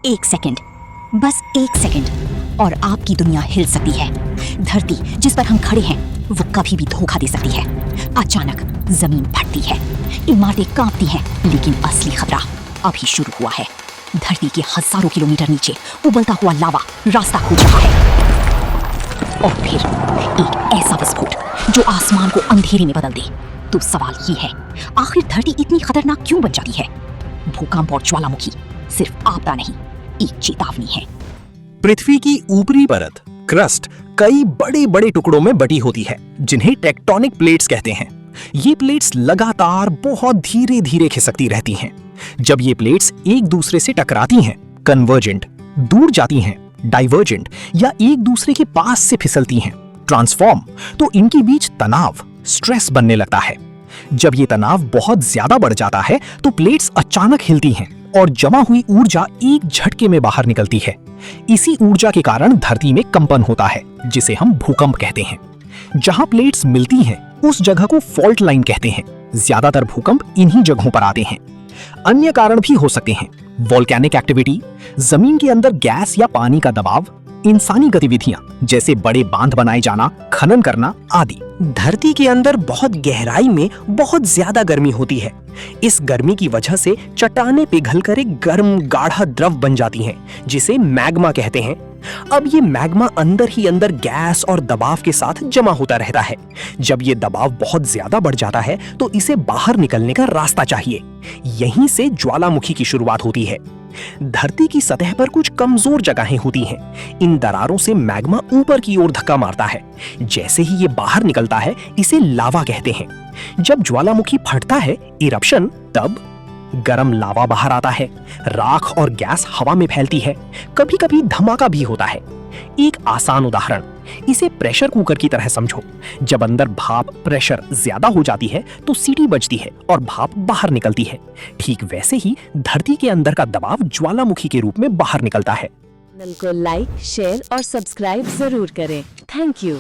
एक सेकंड, बस एक सेकंड और आपकी दुनिया हिल सकती है। धरती जिस पर हम खड़े हैं वो कभी भी धोखा दे सकती है। अचानक जमीन फटती है, इमारतें कांपती हैं, लेकिन असली खतरा अभी शुरू हुआ है। धरती के हजारों किलोमीटर नीचे उबलता हुआ लावा रास्ता खोज रहा है और फिर एक ऐसा विस्फोट जो आसमान को अंधेरे में बदल दे। तो सवाल ये है, आखिर धरती इतनी खतरनाक क्यों बन जाती है? भूकंप और ज्वालामुखी सिर्फ आपदा नहीं, एक चेतावनी है। पृथ्वी की ऊपरी परत क्रस्ट कई बड़े बड़े टुकड़ों में बटी होती है, जिन्हें टेक्टोनिक प्लेट्स कहते हैं। ये प्लेट्स लगातार बहुत धीरे धीरे खिसकती रहती हैं। जब ये प्लेट्स एक दूसरे से टकराती हैं, कन्वर्जेंट, दूर जाती हैं, डाइवर्जेंट या एक दूसरे के पास से फिसलती हैं, ट्रांसफॉर्म, तो इनके बीच तनाव, स्ट्रेस बनने लगता है। जब ये तनाव बहुत ज्यादा बढ़ जाता है तो प्लेट्स अचानक हिलती हैं और जमा हुई ऊर्जा एक झटके में बाहर निकलती है। इसी ऊर्जा के कारण धरती में कंपन होता है, जिसे हम भूकंप कहते हैं। जहां प्लेट्स मिलती हैं उस जगह को फॉल्ट लाइन कहते हैं। ज्यादातर भूकंप इन्हीं जगहों पर आते हैं। अन्य कारण भी हो सकते हैं, वोल्केनिक एक्टिविटी, जमीन के अंदर गैस या पानी का दबाव, इंसानी गतिविधियां जैसे बड़े बांध बनाए जाना, खनन करना आदि। धरती के अंदर बहुत गहराई में बहुत ज्यादा गर्मी होती है। इस गर्मी की वजह से चट्टानें पिघलकर एक गर्म गाढ़ा द्रव बन जाती हैं, जिसे मैग्मा कहते हैं। अब ये मैग्मा अंदर ही अंदर गैस और दबाव के साथ जमा होता रहता है। जब ये दबाव बहुत ज्यादा बढ़ जाता है तो इसे बाहर निकलने का रास्ता चाहिए। यहीं से ज्वालामुखी की शुरुआत होती है। धरती की सतह पर कुछ कमजोर जगहें होती हैं। इन दरारों से मैग्मा ऊपर की ओर धक्का मारता है। जैसे ही ये बाहर निकलता है, इसे लावा कहते हैं। जब ज्वालामुखी फटता है, इरप्शन, तब गरम लावा बाहर आता है। राख और गैस हवा में फैलती है। कभी कभी धमाका भी होता है। एक आसान उदाहरण, इसे प्रेशर कुकर की तरह समझो। जब अंदर भाप प्रेशर ज्यादा हो जाती है तो सीटी बजती है और भाप बाहर निकलती है। ठीक वैसे ही धरती के अंदर का दबाव ज्वालामुखी के रूप में बाहर निकलता है। चैनल को लाइक, शेयर और सब्सक्राइब जरूर करें। Thank you.